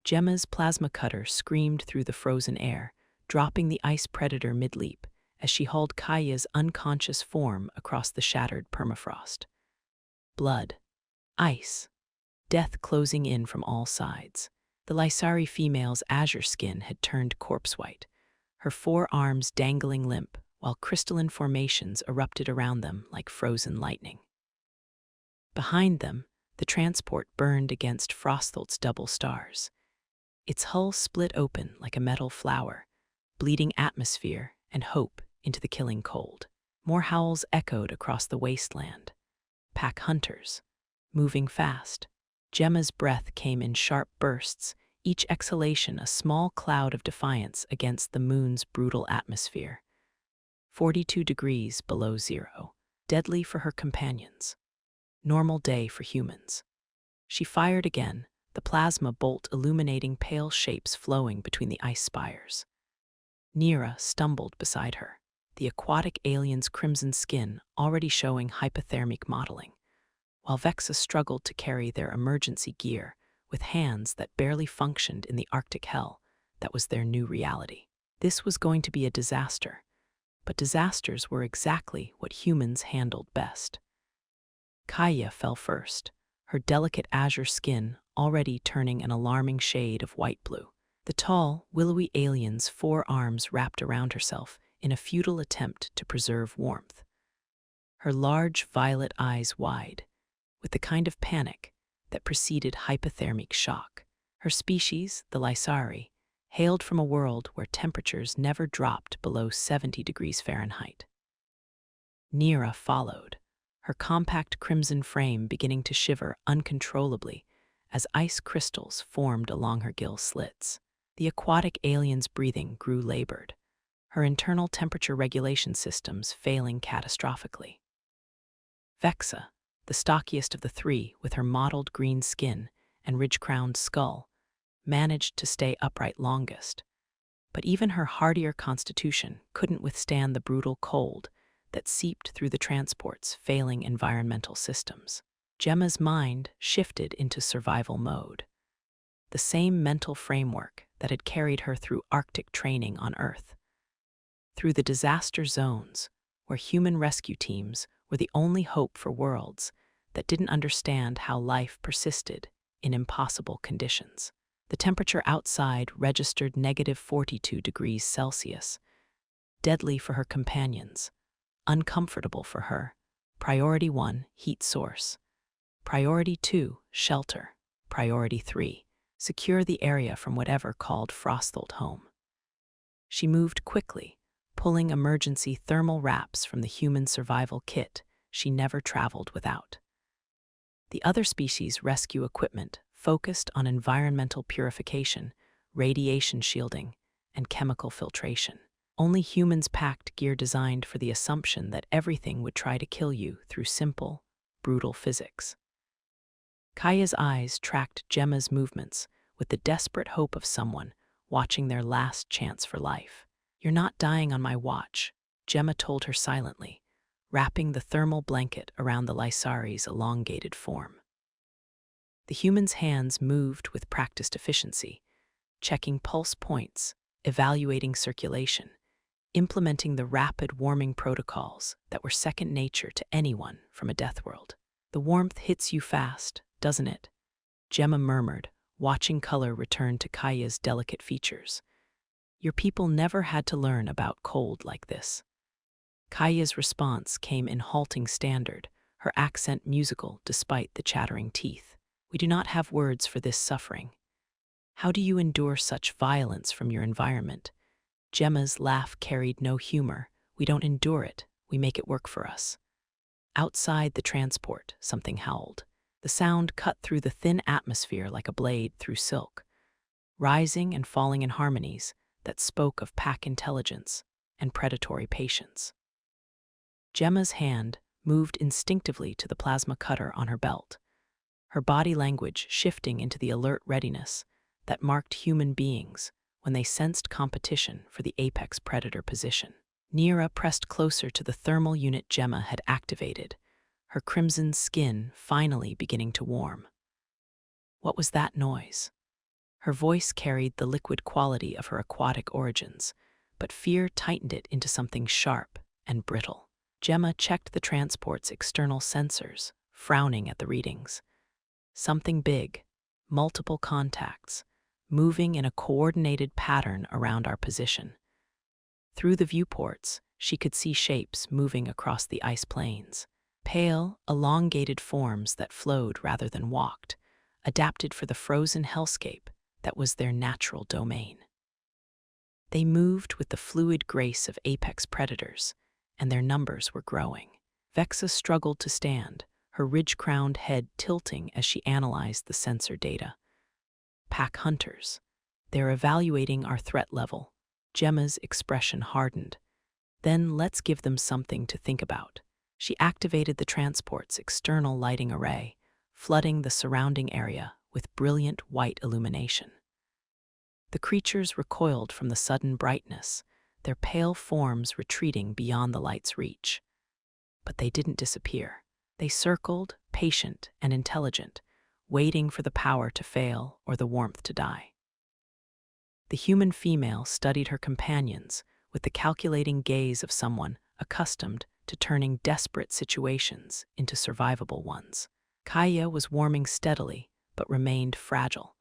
Gemma's plasma cutter screamed through the frozen air, dropping the ice predator mid-leap as she hauled Kaya's unconscious form across the shattered permafrost. Blood, ice, death closing in from all sides. The Lysari female's azure skin had turned corpse-white, her forearms dangling limp, while crystalline formations erupted around them like frozen lightning. Behind them, the transport burned against Frostholt's double stars. Its hull split open like a metal flower, bleeding atmosphere and hope into the killing cold. More howls echoed across the wasteland. Pack hunters, moving fast. Gemma's breath came in sharp bursts, each exhalation a small cloud of defiance against the moon's brutal atmosphere. 42 degrees below zero, deadly for her companions. Normal day for humans. She fired again, the plasma bolt illuminating pale shapes flowing between the ice spires. Nira stumbled beside her, the aquatic alien's crimson skin already showing hypothermic mottling, while Vexa struggled to carry their emergency gear with hands that barely functioned in the Arctic hell that was their new reality. This was going to be a disaster, but disasters were exactly what humans handled best. Kaya fell first, her delicate azure skin already turning an alarming shade of white-blue. The tall, willowy alien's forearms wrapped around herself in a futile attempt to preserve warmth. Her large violet eyes wide, with the kind of panic that preceded hypothermic shock. Her species, the Lysari, hailed from a world where temperatures never dropped below 70 degrees Fahrenheit. Nira followed, her compact crimson frame beginning to shiver uncontrollably as ice crystals formed along her gill slits. The aquatic alien's breathing grew labored, her internal temperature regulation systems failing catastrophically. Vexa, the stockiest of the three with her mottled green skin and ridge-crowned skull, managed to stay upright longest, but even her hardier constitution couldn't withstand the brutal cold that seeped through the transport's failing environmental systems. Gemma's mind shifted into survival mode, the same mental framework that had carried her through Arctic training on Earth. Through the disaster zones, where human rescue teams were the only hope for worlds that didn't understand how life persisted in impossible conditions. The temperature outside registered -42 degrees Celsius, deadly for her companions, uncomfortable for her. Priority 1, heat source. Priority 2, shelter. Priority 3, secure the area from whatever called Frostholt home. She moved quickly, pulling emergency thermal wraps from the human survival kit she never traveled without. The other species' rescue equipment focused on environmental purification, radiation shielding, and chemical filtration. Only humans packed gear designed for the assumption that everything would try to kill you through simple, brutal physics. Kaya's eyes tracked Gemma's movements with the desperate hope of someone watching their last chance for life. "You're not dying on my watch," Gemma told her silently, wrapping the thermal blanket around the Lysari's elongated form. The human's hands moved with practiced efficiency, checking pulse points, evaluating circulation, implementing the rapid warming protocols that were second nature to anyone from a deathworld. "The warmth hits you fast, doesn't it?" Gemma murmured, watching color return to Kaya's delicate features. "Your people never had to learn about cold like this." Kaya's response came in halting standard, her accent musical despite the chattering teeth. "We do not have words for this suffering. How do you endure such violence from your environment?" Gemma's laugh carried no humor. "We don't endure it, we make it work for us." Outside the transport, something howled. The sound cut through the thin atmosphere like a blade through silk, rising and falling in harmonies that spoke of pack intelligence and predatory patience. Gemma's hand moved instinctively to the plasma cutter on her belt, her body language shifting into the alert readiness that marked human beings when they sensed competition for the apex predator position. Nira pressed closer to the thermal unit Gemma had activated, her crimson skin finally beginning to warm. What was that noise? Her voice carried the liquid quality of her aquatic origins, but fear tightened it into something sharp and brittle. Gemma checked the transport's external sensors, frowning at the readings. Something big, multiple contacts, moving in a coordinated pattern around our position. Through the viewports, she could see shapes moving across the ice plains. Pale, elongated forms that flowed rather than walked, adapted for the frozen hellscape that was their natural domain. They moved with the fluid grace of apex predators, and their numbers were growing. Vexa struggled to stand, her ridge-crowned head tilting as she analyzed the sensor data. Pack hunters. They're evaluating our threat level. Gemma's expression hardened. Then let's give them something to think about. She activated the transport's external lighting array, flooding the surrounding area with brilliant white illumination. The creatures recoiled from the sudden brightness, their pale forms retreating beyond the light's reach. But they didn't disappear. They circled, patient and intelligent, waiting for the power to fail or the warmth to die. The human female studied her companions with the calculating gaze of someone accustomed to turning desperate situations into survivable ones. Kaya was warming steadily, but remained fragile,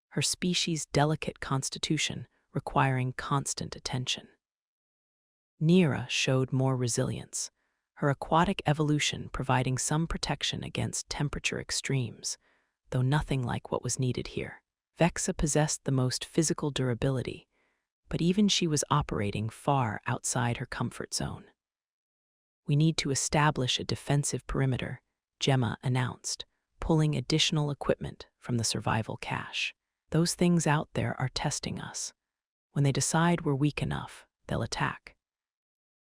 her species' delicate constitution requiring constant attention. Nira showed more resilience, her aquatic evolution providing some protection against temperature extremes, though nothing like what was needed here. Vexa possessed the most physical durability, but even she was operating far outside her comfort zone. We need to establish a defensive perimeter, Gemma announced, pulling additional equipment from the survival cache. Those things out there are testing us. When they decide we're weak enough, they'll attack.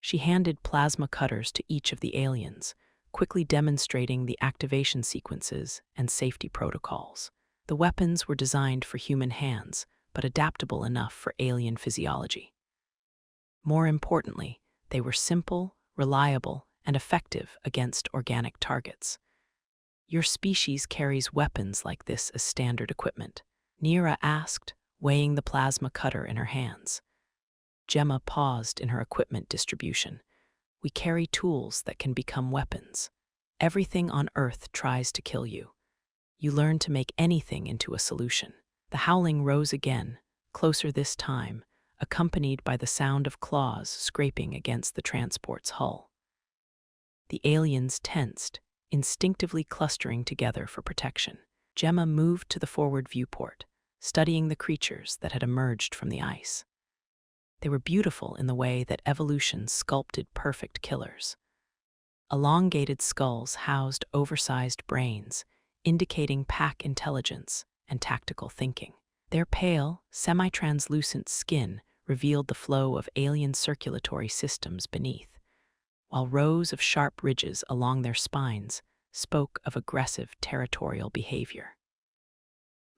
She handed plasma cutters to each of the aliens, quickly demonstrating the activation sequences and safety protocols. The weapons were designed for human hands, but adaptable enough for alien physiology. More importantly, they were simple, reliable, and effective against organic targets. Your species carries weapons like this as standard equipment? Nira asked, weighing the plasma cutter in her hands. Gemma paused in her equipment distribution. We carry tools that can become weapons. Everything on Earth tries to kill you. You learn to make anything into a solution. The howling rose again, closer this time, accompanied by the sound of claws scraping against the transport's hull. The aliens tensed, instinctively clustering together for protection. Gemma moved to the forward viewport, studying the creatures that had emerged from the ice. They were beautiful in the way that evolution sculpted perfect killers. Elongated skulls housed oversized brains, indicating pack intelligence and tactical thinking. Their pale, semi-translucent skin revealed the flow of alien circulatory systems beneath, while rows of sharp ridges along their spines spoke of aggressive territorial behavior.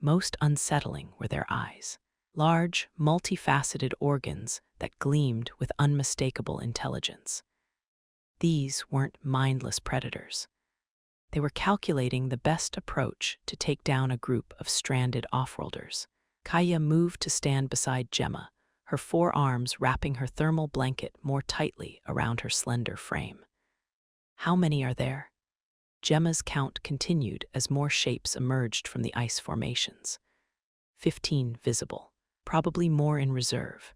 Most unsettling were their eyes, large, multifaceted organs that gleamed with unmistakable intelligence. These weren't mindless predators. They were calculating the best approach to take down a group of stranded offworlders. Kaya moved to stand beside Gemma, her forearms wrapping her thermal blanket more tightly around her slender frame. How many are there? Gemma's count continued as more shapes emerged from the ice formations. 15 visible, probably more in reserve.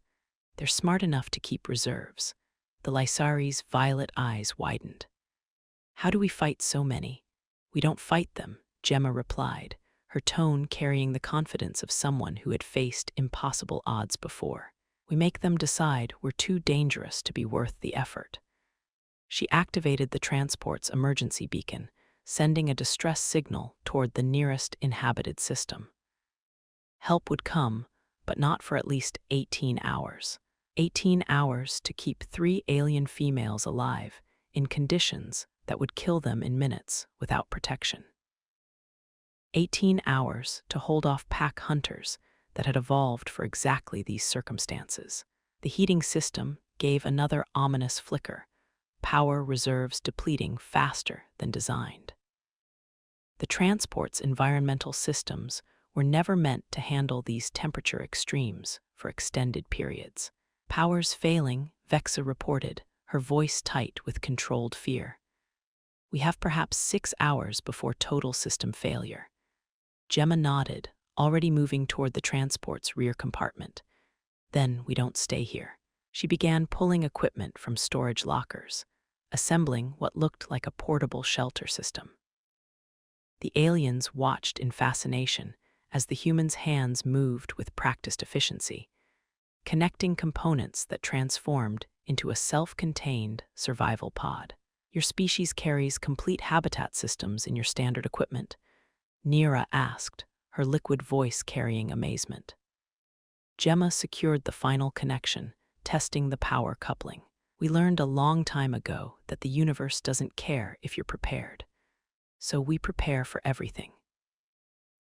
They're smart enough to keep reserves. The Lysari's violet eyes widened. How do we fight so many? We don't fight them, Gemma replied, her tone carrying the confidence of someone who had faced impossible odds before. We make them decide we're too dangerous to be worth the effort. She activated the transport's emergency beacon, sending a distress signal toward the nearest inhabited system. Help would come, but not for at least 18 hours. 18 hours to keep 3 alien females alive in conditions that would kill them in minutes without protection. 18 hours to hold off pack hunters that had evolved for exactly these circumstances. The heating system gave another ominous flicker, power reserves depleting faster than designed. The transport's environmental systems were never meant to handle these temperature extremes for extended periods. Powers failing, Vexa reported, her voice tight with controlled fear. We have perhaps 6 hours before total system failure. Gemma nodded, already moving toward the transport's rear compartment. Then we don't stay here. She began pulling equipment from storage lockers, assembling what looked like a portable shelter system. The aliens watched in fascination as the humans' hands moved with practiced efficiency, connecting components that transformed into a self-contained survival pod. Your species carries complete habitat systems in your standard equipment, Nira asked, her liquid voice carrying amazement. Gemma secured the final connection, testing the power coupling. We learned a long time ago that the universe doesn't care if you're prepared. So we prepare for everything.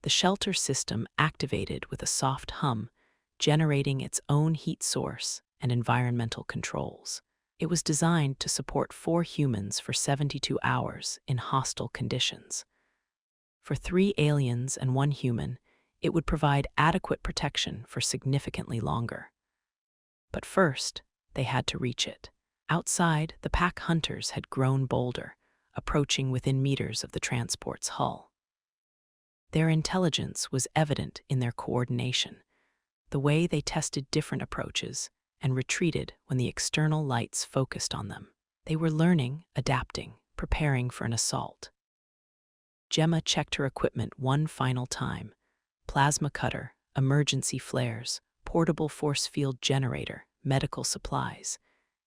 The shelter system activated with a soft hum, generating its own heat source and environmental controls. It was designed to support 4 humans for 72 hours in hostile conditions. For 3 aliens and 1 human, it would provide adequate protection for significantly longer. But first, they had to reach it. Outside, the pack hunters had grown bolder, approaching within meters of the transport's hull. Their intelligence was evident in their coordination, the way they tested different approaches and retreated when the external lights focused on them. They were learning, adapting, preparing for an assault. Gemma checked her equipment one final time: plasma cutter, emergency flares, portable force field generator, medical supplies,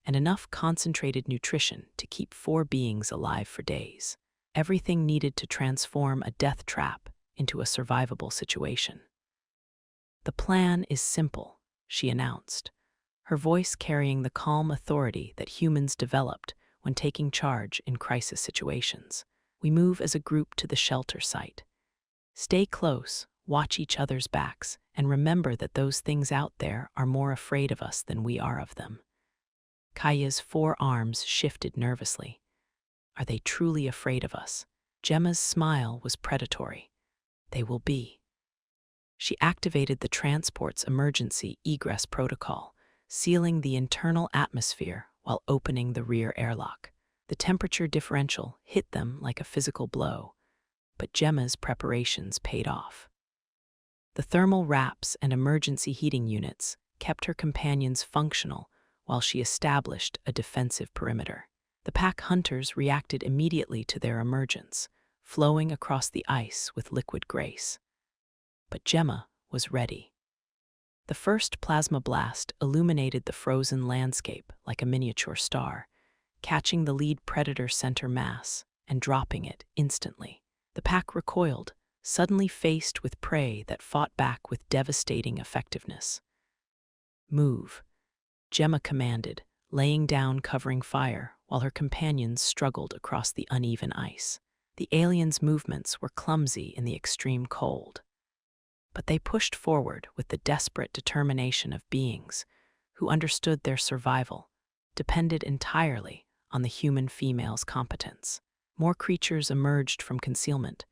and enough concentrated nutrition to keep 4 beings alive for days. Everything needed to transform a death trap into a survivable situation. The plan is simple, she announced, her voice carrying the calm authority that humans developed when taking charge in crisis situations. We move as a group to the shelter site. Stay close, watch each other's backs, and remember that those things out there are more afraid of us than we are of them. Kaya's 4 arms shifted nervously. Are they truly afraid of us? Gemma's smile was predatory. They will be. She activated the transport's emergency egress protocol, sealing the internal atmosphere while opening the rear airlock. The temperature differential hit them like a physical blow, but Gemma's preparations paid off. The thermal wraps and emergency heating units kept her companions functional while she established a defensive perimeter. The pack hunters reacted immediately to their emergence, flowing across the ice with liquid grace. But Gemma was ready. The first plasma blast illuminated the frozen landscape like a miniature star, catching the lead predator center mass and dropping it instantly. The pack recoiled, suddenly faced with prey that fought back with devastating effectiveness. Move, Gemma commanded, laying down covering fire while her companions struggled across the uneven ice. The aliens' movements were clumsy in the extreme cold, but they pushed forward with the desperate determination of beings who understood their survival depended entirely on the human female's competence. More creatures emerged from concealment,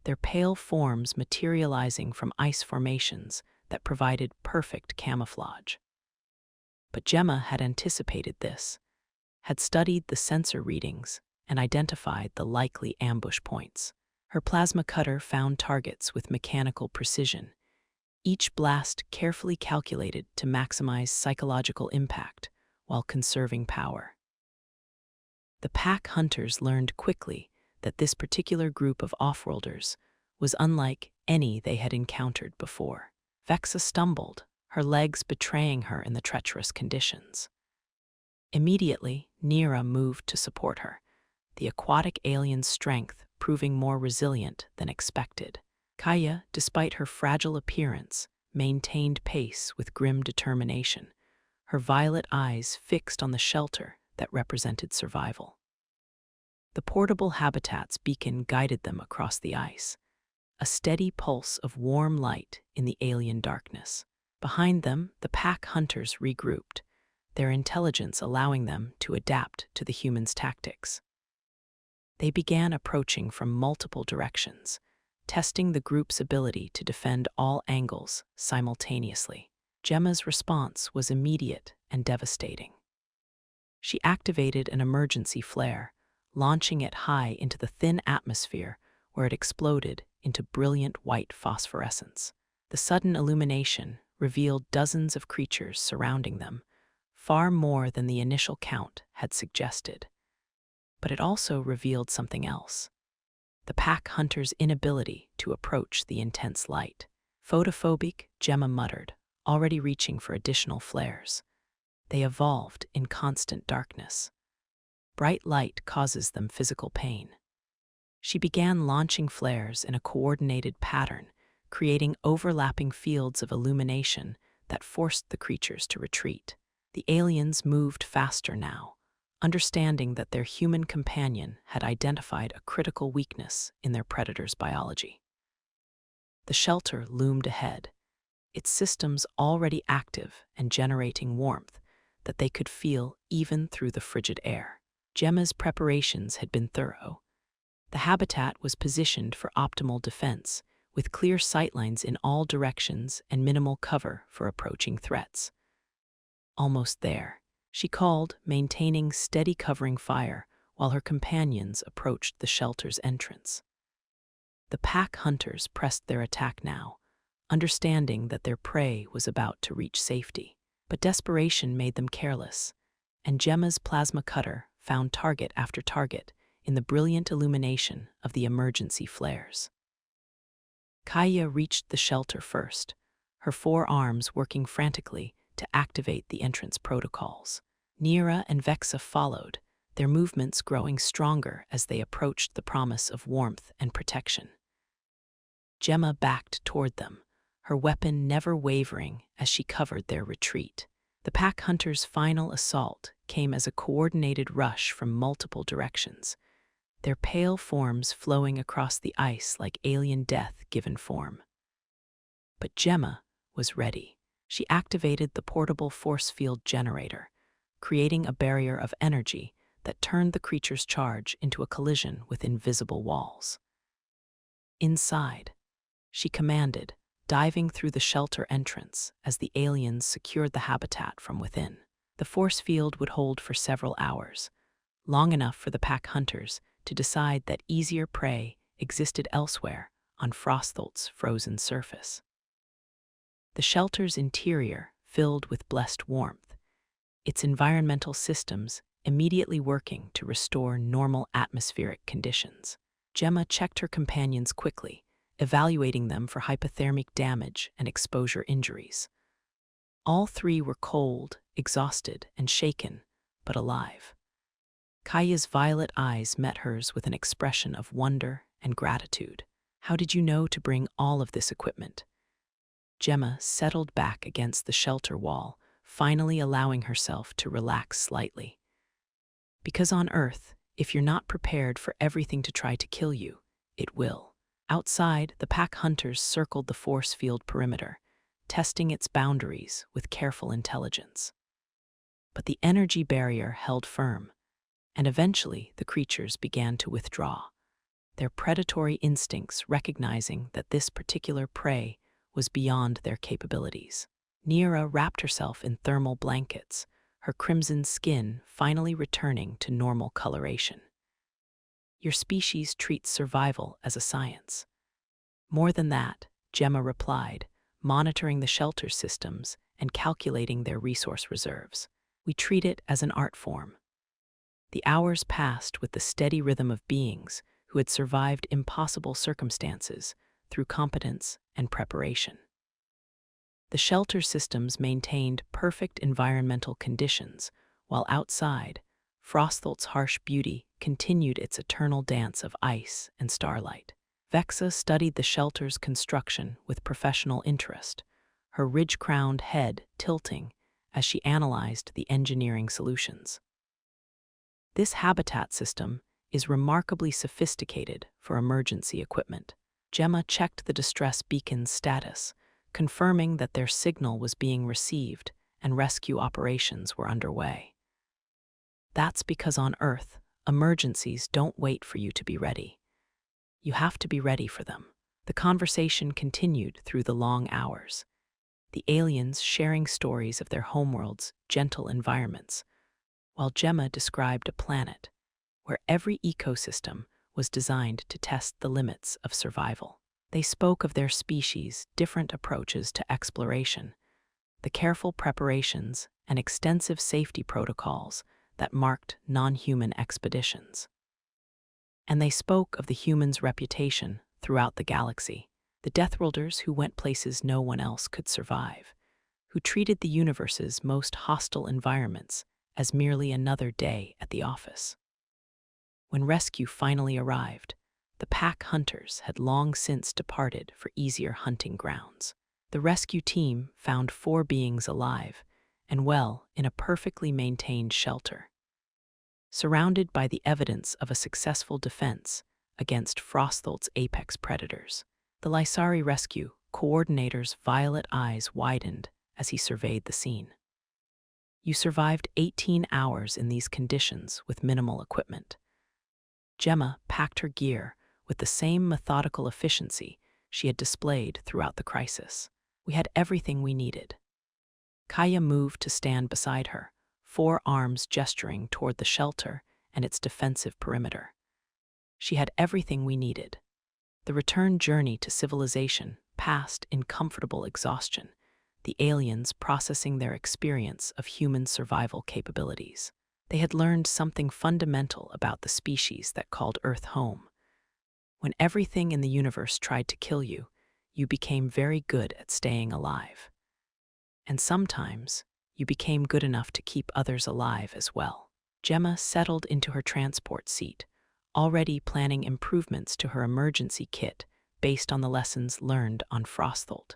their pale forms materializing from ice formations that provided perfect camouflage. But Gemma had anticipated this, had studied the sensor readings, and identified the likely ambush points. Her plasma cutter found targets with mechanical precision, each blast carefully calculated to maximize psychological impact while conserving power. The pack hunters learned quickly that this particular group of off-worlders was unlike any they had encountered before. Vexa stumbled, her legs betraying her in the treacherous conditions. Immediately, Nira moved to support her, the aquatic alien's strength proving more resilient than expected. Kaya, despite her fragile appearance, maintained pace with grim determination, her violet eyes fixed on the shelter that represented survival. The portable habitat's beacon guided them across the ice, a steady pulse of warm light in the alien darkness. Behind them, the pack hunters regrouped, their intelligence allowing them to adapt to the humans' tactics. They began approaching from multiple directions, testing the group's ability to defend all angles simultaneously. Gemma's response was immediate and devastating. She activated an emergency flare, launching it high into the thin atmosphere where it exploded into brilliant white phosphorescence. The sudden illumination revealed dozens of creatures surrounding them, far more than the initial count had suggested. But it also revealed something else: the pack hunter's inability to approach the intense light. Photophobic, Gemma muttered, already reaching for additional flares. They evolved in constant darkness. Bright light causes them physical pain. She began launching flares in a coordinated pattern, creating overlapping fields of illumination that forced the creatures to retreat. The aliens moved faster now, understanding that their human companion had identified a critical weakness in their predator's biology. The shelter loomed ahead, its systems already active and generating warmth that they could feel even through the frigid air. Gemma's preparations had been thorough. The habitat was positioned for optimal defense, with clear sightlines in all directions and minimal cover for approaching threats. Almost there, she called, maintaining steady covering fire while her companions approached the shelter's entrance. The pack hunters pressed their attack now, understanding that their prey was about to reach safety. But desperation made them careless, and Gemma's plasma cutter found target after target in the brilliant illumination of the emergency flares. Kaya reached the shelter first, her 4 arms working frantically to activate the entrance protocols. Nira and Vexa followed, their movements growing stronger as they approached the promise of warmth and protection. Gemma backed toward them, her weapon never wavering as she covered their retreat. The pack hunters' final assault came as a coordinated rush from multiple directions, their pale forms flowing across the ice like alien death given form. But Gemma was ready. She activated the portable force field generator, creating a barrier of energy that turned the creature's charge into a collision with invisible walls. Inside, she commanded, diving through the shelter entrance as the aliens secured the habitat from within. The force field would hold for several hours, long enough for the pack hunters to decide that easier prey existed elsewhere on Frostholt's frozen surface. The shelter's interior filled with blessed warmth, its environmental systems immediately working to restore normal atmospheric conditions. Gemma checked her companions quickly, evaluating them for hypothermic damage and exposure injuries. All 3 were cold, exhausted, and shaken, but alive. Kaya's violet eyes met hers with an expression of wonder and gratitude. "How did you know to bring all of this equipment?" Gemma settled back against the shelter wall, finally allowing herself to relax slightly. "Because on Earth, if you're not prepared for everything to try to kill you, it will." Outside, the pack hunters circled the force field perimeter, testing its boundaries with careful intelligence. But the energy barrier held firm, and eventually the creatures began to withdraw, their predatory instincts recognizing that this particular prey was beyond their capabilities. Nira wrapped herself in thermal blankets, her crimson skin finally returning to normal coloration. "Your species treats survival as a science." "More than that," Gemma replied, monitoring the shelter systems and calculating their resource reserves. "We treat it as an art form." The hours passed with the steady rhythm of beings who had survived impossible circumstances through competence and preparation. The shelter systems maintained perfect environmental conditions, while outside, Frostholt's harsh beauty continued its eternal dance of ice and starlight. Vexa studied the shelter's construction with professional interest, her ridge-crowned head tilting as she analyzed the engineering solutions. "This habitat system is remarkably sophisticated for emergency equipment." Gemma checked the distress beacon's status, confirming that their signal was being received and rescue operations were underway. "That's because on Earth, emergencies don't wait for you to be ready. You have to be ready for them." The conversation continued through the long hours, the aliens sharing stories of their homeworld's gentle environments, while Gemma described a planet where every ecosystem was designed to test the limits of survival. They spoke of their species' different approaches to exploration, the careful preparations and extensive safety protocols that marked non-human expeditions. And they spoke of the humans' reputation throughout the galaxy, the deathworlders who went places no one else could survive, who treated the universe's most hostile environments as merely another day at the office. When rescue finally arrived, the pack hunters had long since departed for easier hunting grounds. The rescue team found 4 beings alive and well in a perfectly maintained shelter, surrounded by the evidence of a successful defense against Frostholt's apex predators. The Lysari rescue coordinator's violet eyes widened as he surveyed the scene. You survived 18 hours in these conditions with minimal equipment. Gemma packed her gear with the same methodical efficiency she had displayed throughout the crisis. We had everything we needed. Kaya moved to stand beside her, 4 arms gesturing toward the shelter and its defensive perimeter. She had everything we needed. The return journey to civilization passed in comfortable exhaustion, the aliens processing their experience of human survival capabilities. They had learned something fundamental about the species that called Earth home. When everything in the universe tried to kill you, you became very good at staying alive. And sometimes, you became good enough to keep others alive as well. Gemma settled into her transport seat, already planning improvements to her emergency kit based on the lessons learned on Frostholt.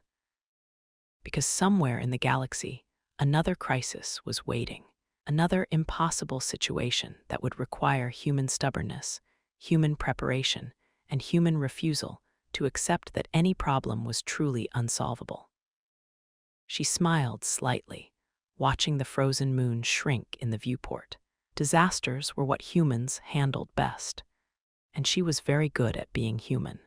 Because somewhere in the galaxy, another crisis was waiting, another impossible situation that would require human stubbornness, human preparation, and human refusal to accept that any problem was truly unsolvable. She smiled slightly, watching the frozen moon shrink in the viewport. Disasters were what humans handled best, and she was very good at being human.